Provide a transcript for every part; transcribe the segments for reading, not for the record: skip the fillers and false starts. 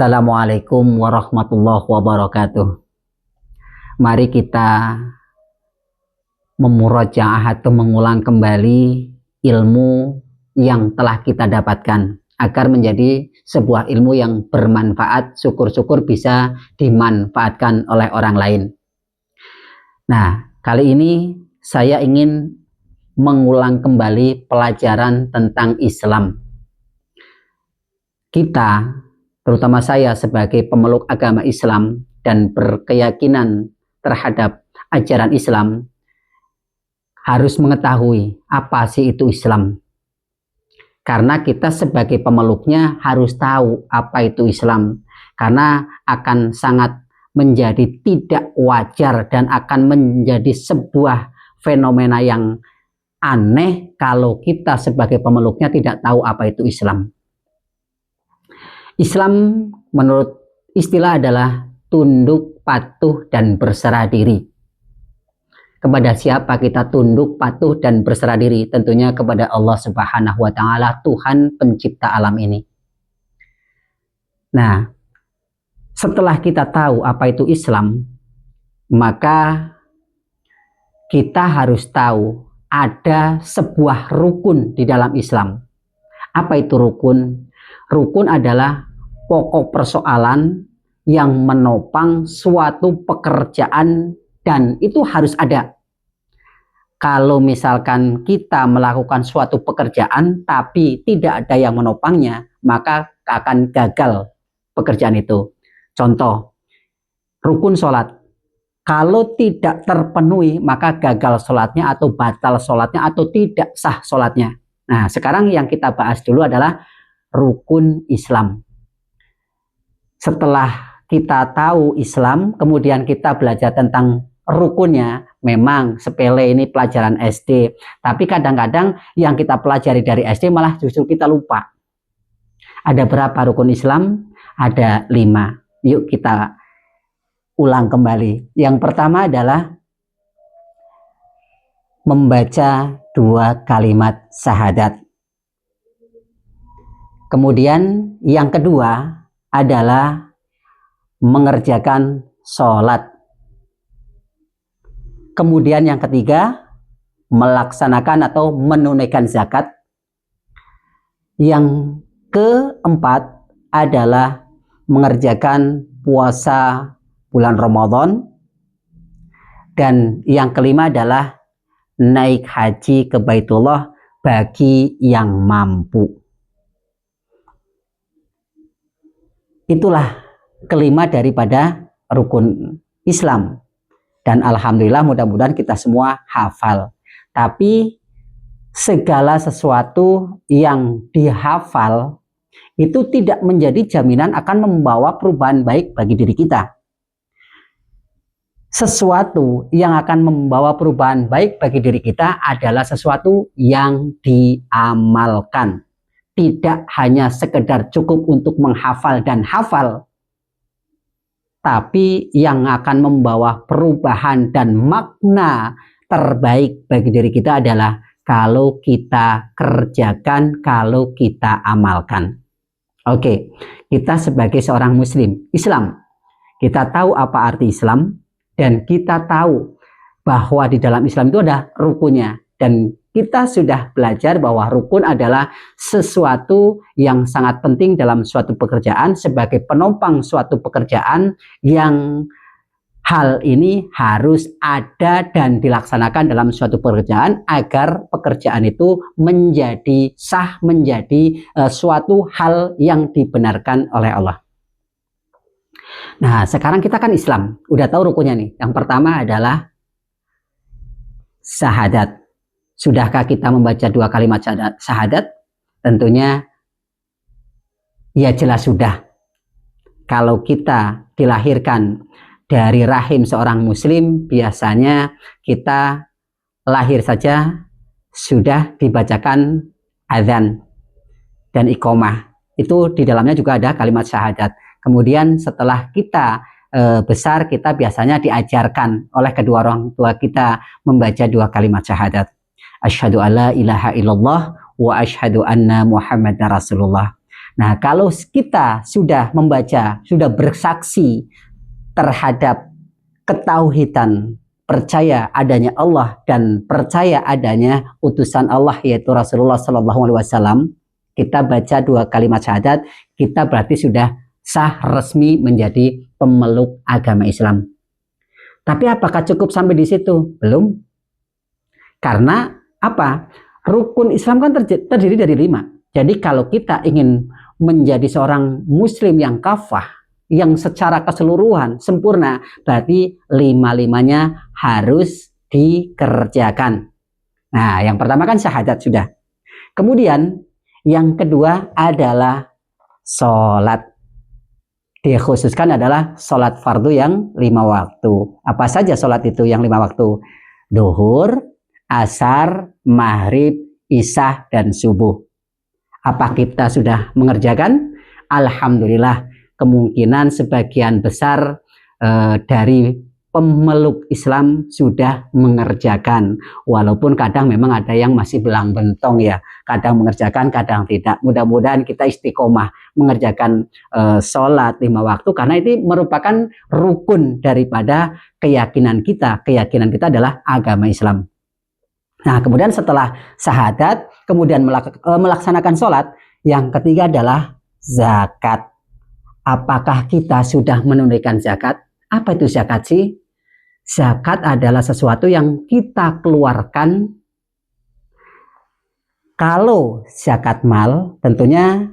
Assalamualaikum warahmatullahi wabarakatuh. Mari kita memurajaah atau mengulang kembali ilmu yang telah kita dapatkan agar menjadi sebuah ilmu yang bermanfaat, syukur-syukur bisa dimanfaatkan oleh orang lain. Nah, kali ini saya ingin mengulang kembali pelajaran tentang Islam. Kita, terutama saya sebagai pemeluk agama Islam dan berkeyakinan terhadap ajaran Islam, harus mengetahui apa sih itu Islam. Karena kita sebagai pemeluknya harus tahu apa itu Islam. Karena akan sangat menjadi tidak wajar dan akan menjadi sebuah fenomena yang aneh kalau kita sebagai pemeluknya tidak tahu apa itu Islam. Islam menurut istilah adalah tunduk, patuh, dan berserah diri. Kepada siapa kita tunduk, patuh, dan berserah diri? Tentunya kepada Allah Subhanahu wa Ta'ala, Tuhan pencipta alam ini. Nah, setelah kita tahu apa itu Islam, maka kita harus tahu ada sebuah rukun di dalam Islam. Apa itu rukun? Rukun adalah pokok persoalan yang menopang suatu pekerjaan dan itu harus ada. Kalau misalkan kita melakukan suatu pekerjaan tapi tidak ada yang menopangnya, maka akan gagal pekerjaan itu. Contoh, rukun sholat. Kalau tidak terpenuhi, maka gagal sholatnya atau batal sholatnya atau tidak sah sholatnya. Nah, sekarang yang kita bahas dulu adalah rukun Islam. Setelah kita tahu Islam, kemudian kita belajar tentang rukunnya. Memang sepele, ini pelajaran SD, tapi kadang-kadang yang kita pelajari dari SD malah justru kita lupa. Ada berapa rukun Islam? Ada 5. Yuk kita ulang kembali. Yang pertama adalah membaca 2 kalimat syahadat. Kemudian yang kedua adalah mengerjakan sholat. Kemudian yang ketiga, melaksanakan atau menunaikan zakat. Yang keempat adalah mengerjakan puasa bulan Ramadan. Dan yang kelima adalah naik haji ke Baitullah bagi yang mampu. Itulah kelima daripada rukun Islam. Dan alhamdulillah mudah-mudahan kita semua hafal. Tapi segala sesuatu yang dihafal itu tidak menjadi jaminan akan membawa perubahan baik bagi diri kita. Sesuatu yang akan membawa perubahan baik bagi diri kita adalah sesuatu yang diamalkan. Tidak hanya sekedar cukup untuk menghafal dan hafal, tapi yang akan membawa perubahan dan makna terbaik bagi diri kita adalah kalau kita kerjakan, kalau kita amalkan. Oke, kita sebagai seorang muslim Islam, kita tahu apa arti Islam dan kita tahu bahwa di dalam Islam itu ada rukunnya. Dan kita sudah belajar bahwa rukun adalah sesuatu yang sangat penting dalam suatu pekerjaan sebagai penopang suatu pekerjaan yang hal ini harus ada dan dilaksanakan dalam suatu pekerjaan agar pekerjaan itu menjadi sah, menjadi suatu hal yang dibenarkan oleh Allah. Nah, sekarang kita kan Islam, udah tahu rukunnya nih. Yang pertama adalah syahadat. Sudahkah kita membaca 2 kalimat syahadat? Tentunya ya jelas sudah. Kalau kita dilahirkan dari rahim seorang muslim, biasanya kita lahir saja sudah dibacakan azan dan iqomah. Itu di dalamnya juga ada kalimat syahadat. Kemudian setelah kita besar, kita biasanya diajarkan oleh kedua orang tua kita membaca 2 kalimat syahadat. Asyhadu alla ilaha illallah wa asyhadu anna Muhammadar Rasulullah. Nah, kalau kita sudah membaca, sudah bersaksi terhadap ketauhidan, percaya adanya Allah dan percaya adanya utusan Allah yaitu Rasulullah Shallallahu Alaihi Wasallam, kita baca 2 kalimat syahadat, kita berarti sudah sah resmi menjadi pemeluk agama Islam. Tapi apakah cukup sampai di situ? Belum. Karena apa? Rukun Islam kan terdiri dari 5. Jadi kalau kita ingin menjadi seorang muslim yang kafah, yang secara keseluruhan sempurna, berarti 5-5-nya harus dikerjakan. Nah, yang pertama kan syahadat sudah. Kemudian yang kedua adalah sholat. Dikhususkan adalah sholat fardu yang 5 waktu. Apa saja sholat itu yang 5 waktu? Duhur, asar, maghrib, isya, dan subuh. Apa kita sudah mengerjakan? Alhamdulillah, kemungkinan sebagian besar dari pemeluk Islam sudah mengerjakan. Walaupun kadang memang ada yang masih belang bentong ya. Kadang mengerjakan, kadang tidak. Mudah-mudahan kita istiqomah mengerjakan sholat 5 waktu. Karena ini merupakan rukun daripada keyakinan kita. Keyakinan kita adalah agama Islam. Nah, kemudian setelah syahadat, kemudian melaksanakan sholat, yang ketiga adalah zakat. Apakah kita sudah menunaikan zakat? Apa itu zakat sih? Zakat adalah sesuatu yang kita keluarkan. Kalau zakat mal, tentunya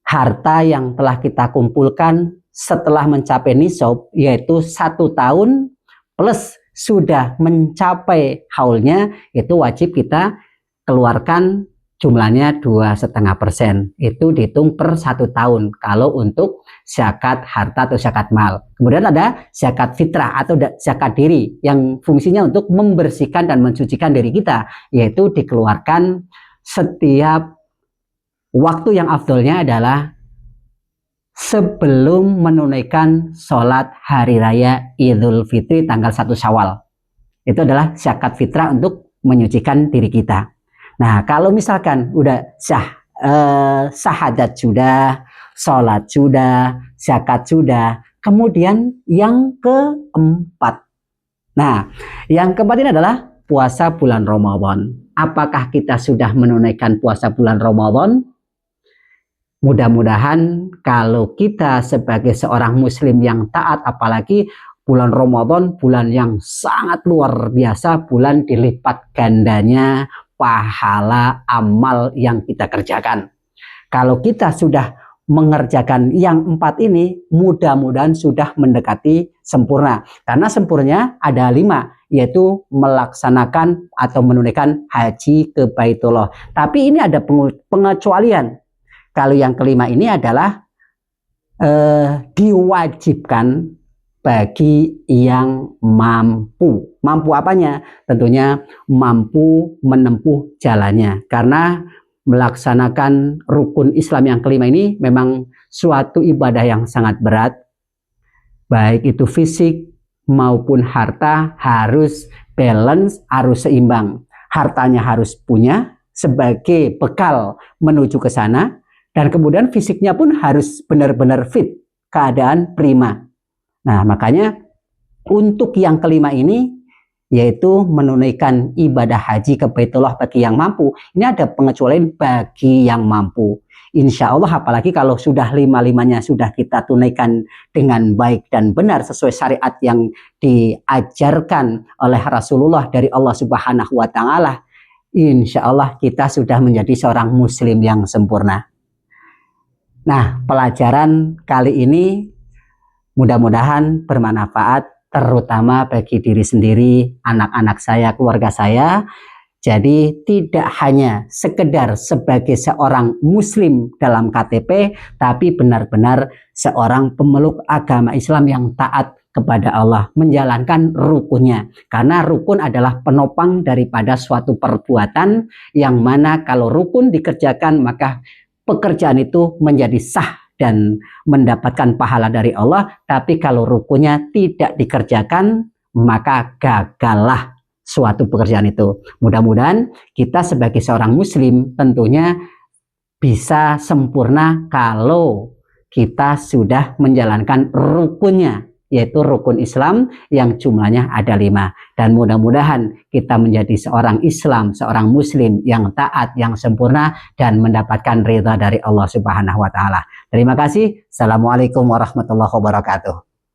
harta yang telah kita kumpulkan setelah mencapai nisab, yaitu 1 tahun plus sudah mencapai haulnya, itu wajib kita keluarkan jumlahnya 2,5%. Itu dihitung per 1 tahun kalau untuk zakat harta atau zakat mal. Kemudian ada zakat fitrah atau zakat diri yang fungsinya untuk membersihkan dan mensucikan diri kita, yaitu dikeluarkan setiap waktu yang afdolnya adalah sebelum menunaikan sholat hari raya Idul Fitri tanggal 1 Syawal. Itu adalah zakat fitrah untuk menyucikan diri kita. Nah, kalau misalkan udah syahadat sudah, sholat sudah, zakat sudah, kemudian yang keempat. Nah, yang keempat ini adalah puasa bulan Ramadan. Apakah kita sudah menunaikan puasa bulan Ramadan? Mudah-mudahan kalau kita sebagai seorang muslim yang taat, apalagi bulan Ramadan, bulan yang sangat luar biasa, bulan dilipat gandanya pahala amal yang kita kerjakan. Kalau kita sudah mengerjakan yang 4 ini, mudah-mudahan sudah mendekati sempurna. Karena sempurna ada 5, yaitu melaksanakan atau menunaikan haji ke Baitullah. Tapi ini ada pengecualian. Kalau yang kelima ini adalah diwajibkan bagi yang mampu. Mampu apanya? Tentunya mampu menempuh jalannya. Karena melaksanakan rukun Islam yang kelima ini memang suatu ibadah yang sangat berat. Baik itu fisik maupun harta harus balance, harus seimbang. Hartanya harus punya sebagai bekal menuju ke sana. Dan kemudian fisiknya pun harus benar-benar fit, keadaan prima. Nah, makanya untuk yang kelima ini, yaitu menunaikan ibadah haji ke Baitullah bagi yang mampu. Ini ada pengecualian bagi yang mampu. Insya Allah, apalagi kalau sudah 5-5-nya sudah kita tunaikan dengan baik dan benar sesuai syariat yang diajarkan oleh Rasulullah dari Allah Subhanahu wa Ta'ala. Insya Allah kita sudah menjadi seorang muslim yang sempurna. Nah, pelajaran kali ini mudah-mudahan bermanfaat, terutama bagi diri sendiri, anak-anak saya, keluarga saya. Jadi tidak hanya sekedar sebagai seorang muslim dalam KTP, tapi benar-benar seorang pemeluk agama Islam yang taat kepada Allah, menjalankan rukunnya. Karena rukun adalah penopang daripada suatu perbuatan yang mana kalau rukun dikerjakan maka pekerjaan itu menjadi sah dan mendapatkan pahala dari Allah. Tapi kalau rukunnya tidak dikerjakan, maka gagallah suatu pekerjaan itu. Mudah-mudahan kita sebagai seorang muslim tentunya bisa sempurna kalau kita sudah menjalankan rukunnya, yaitu rukun Islam yang jumlahnya ada 5. Dan mudah-mudahan kita menjadi seorang Islam, seorang Muslim yang taat, yang sempurna, dan mendapatkan ridha dari Allah Subhanahu wa Ta'ala. Terima kasih. Assalamualaikum warahmatullahi wabarakatuh.